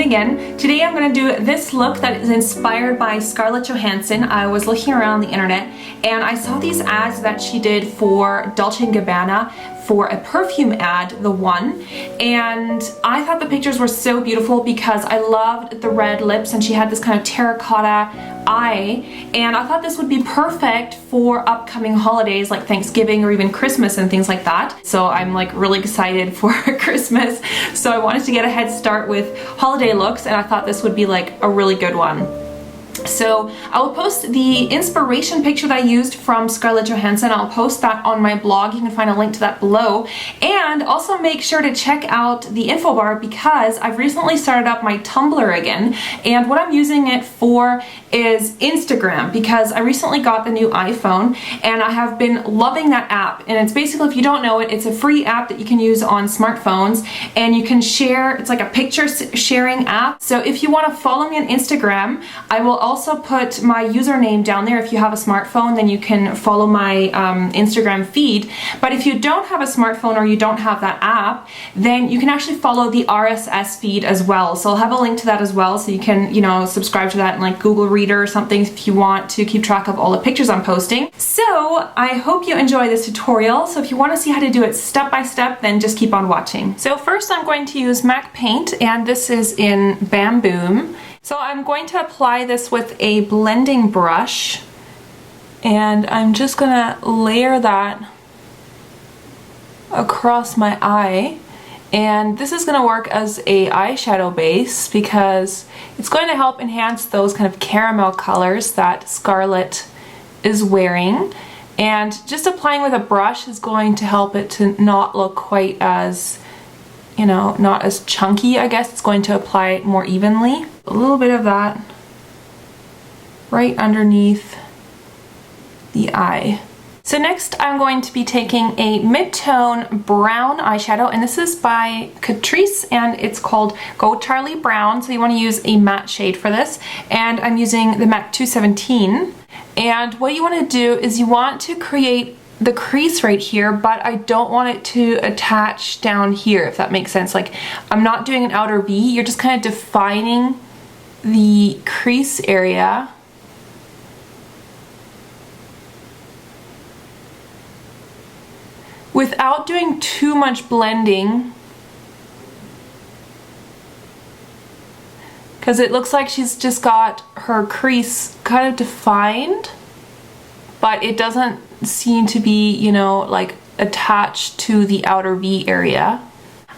in again. Today I'm going to do this look that is inspired by Scarlett Johansson. I was looking around the internet and I saw these ads that she did for Dolce & Gabbana for a perfume ad, the one, and I thought the pictures were so beautiful because I loved the red lips and she had this kind of terracotta eye, and I thought this would be perfect for upcoming holidays like Thanksgiving or even Christmas and things like that. So I'm like really excited for Christmas, so I wanted to get a head start with holiday looks and I thought this would be like a really good one. So I will post the inspiration picture that I used from Scarlett Johansson. I'll post that on my blog. You can find a link to that below. And also make sure to check out the info bar because I've recently started up my Tumblr again. And what I'm using it for is Instagram because I recently got the new iPhone and I have been loving that app. And it's basically, if you don't know it, it's a free app that you can use on smartphones and you can share, it's like a picture sharing app. So if you want to follow me on Instagram, I will also put my username down there. If you have a smartphone, then you can follow my Instagram feed. But if you don't have a smartphone or you don't have that app, then you can actually follow the RSS feed as well. So I'll have a link to that as well, so you can, you know, subscribe to that in like Google Reader or something if you want to keep track of all the pictures I'm posting. So I hope you enjoy this tutorial. So if you want to see how to do it step by step, then just keep on watching. So first I'm going to use MAC paint, and this is in Bamboom. So I'm going to apply this with a blending brush, and I'm just gonna layer that across my eye. And this is gonna work as a eyeshadow base because it's going to help enhance those kind of caramel colors that Scarlett is wearing. And just applying with a brush is going to help it to not look quite as, you know, not as chunky, I guess. It's going to apply more evenly. A little bit of that right underneath the eye. So next I'm going to be taking a mid-tone brown eyeshadow, and this is by Catrice and it's called Go Charlie Brown. So you want to use a matte shade for this, and I'm using the MAC 217. And what you want to do is you want to create the crease right here, but I don't want it to attach down here, if that makes sense. Like, I'm not doing an outer V, you're just kind of defining the crease area. Without doing too much blending, because it looks like she's just got her crease kind of defined, but it doesn't seem to be, you know, like attached to the outer V area.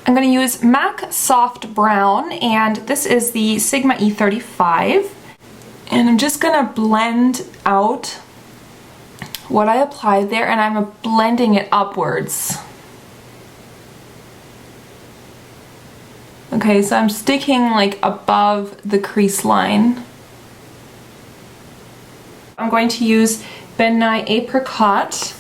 I'm going to use MAC Soft Brown, and this is the Sigma E35, and I'm just going to blend out what I applied there, and I'm blending it upwards. Okay, so I'm sticking like above the crease line. I'm going to use Ben Nye Apricot.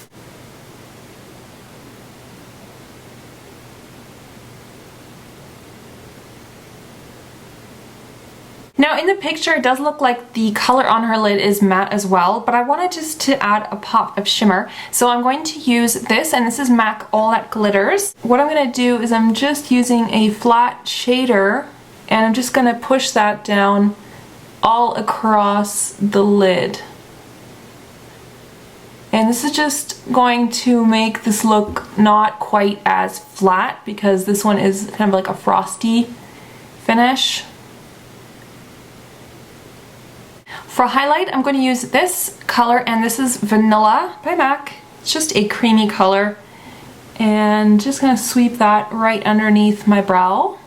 Now in the picture it does look like the color on her lid is matte as well, but I wanted just to add a pop of shimmer. So I'm going to use this, and this is MAC All That Glitters. What I'm going to do is I'm just using a flat shader, and I'm just going to push that down all across the lid. And this is just going to make this look not quite as flat because this one is kind of like a frosty finish. For highlight, I'm going to use this color, and this is Vanilla by MAC. It's just a creamy color, and just going to sweep that right underneath my brow.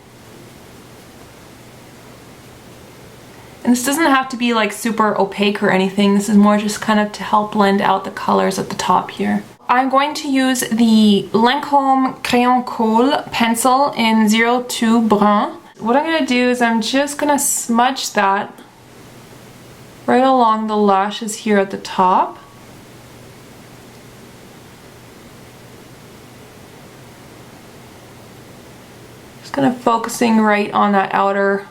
And this doesn't have to be like super opaque or anything. This is more just kind of to help blend out the colors at the top here. I'm going to use the Lancome Crayon Colle pencil in 02 Brun. What I'm going to do is I'm just going to smudge that right along the lashes here at the top. Just kind of focusing right on that outer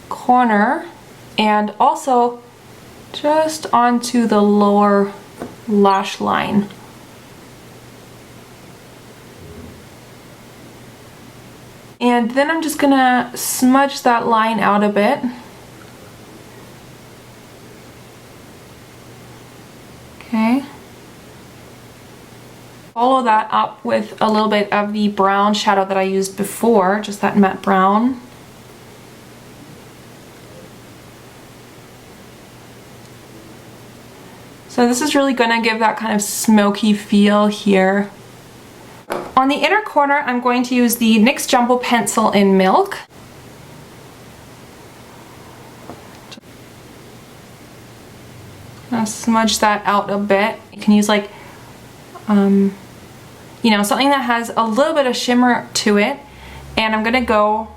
corner, and also just onto the lower lash line. And then I'm just gonna smudge that line out a bit. Okay. Follow that up with a little bit of the brown shadow that I used before, just that matte brown. So this is really gonna give that kind of smoky feel here. On the inner corner, I'm going to use the NYX Jumbo Pencil in Milk. I'll smudge that out a bit. You can use like, you know, something that has a little bit of shimmer to it. And I'm gonna go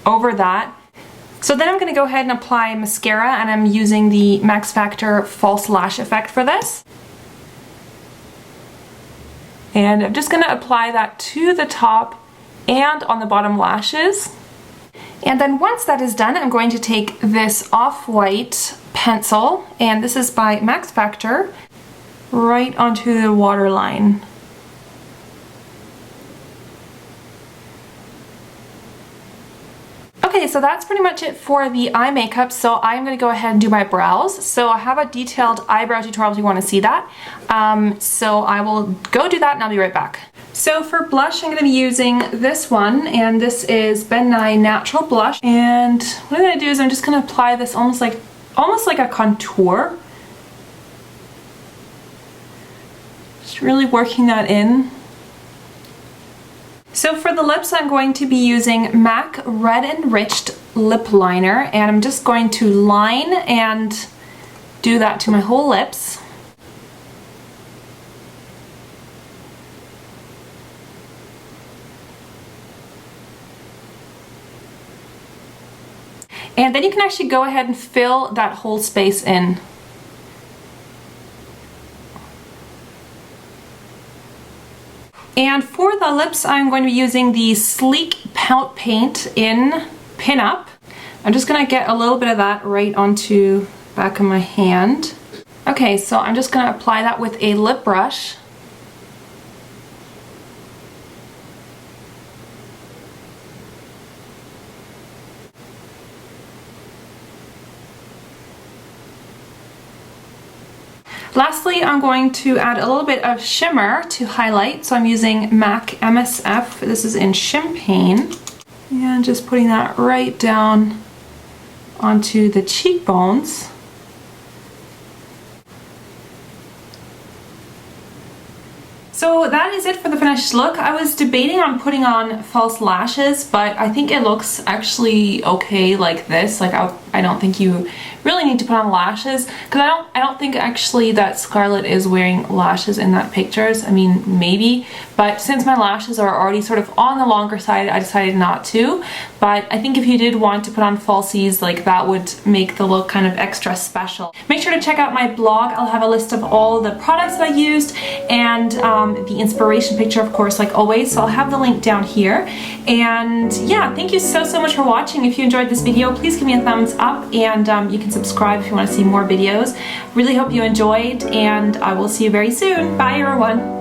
over that. So then I'm gonna go ahead and apply mascara, and I'm using the Max Factor False Lash Effect for this. And I'm just gonna apply that to the top and on the bottom lashes. And then once that is done, I'm going to take this off-white pencil, and this is by Max Factor, right onto the waterline. Okay, so that's pretty much it for the eye makeup, so I'm going to go ahead and do my brows. So I have a detailed eyebrow tutorial if you want to see that. So I will go do that and I'll be right back. So for blush, I'm going to be using this one, and this is Ben Nye Natural Blush. And what I'm going to do is I'm just going to apply this almost like a contour. Just really working that in. So for the lips, I'm going to be using MAC Red Enriched Lip Liner, and I'm just going to line and do that to my whole lips. And then you can actually go ahead and fill that whole space in. And for the lips, I'm going to be using the Sleek Pout Paint in Pin Up. I'm just going to get a little bit of that right onto the back of my hand. Okay, so I'm just going to apply that with a lip brush. Lastly, I'm going to add a little bit of shimmer to highlight, so I'm using MAC MSF. This is in Champagne. And just putting that right down onto the cheekbones. So that is it for the finished look. I was debating on putting on false lashes, but I think it looks actually okay like this. Like I don't think you really need to put on lashes, because I don't think actually that Scarlett is wearing lashes in that pictures. I mean, maybe, but since my lashes are already sort of on the longer side, I decided not to. But I think if you did want to put on falsies, like that would make the look kind of extra special. Make sure to check out my blog. I'll have a list of all the products that I used and the inspiration picture, of course, like always. So I'll have the link down here. And yeah, thank you so much for watching. If you enjoyed this video, please give me a thumbs up, and you can subscribe if you want to see more videos. Really hope you enjoyed, and I will see you very soon. Bye everyone.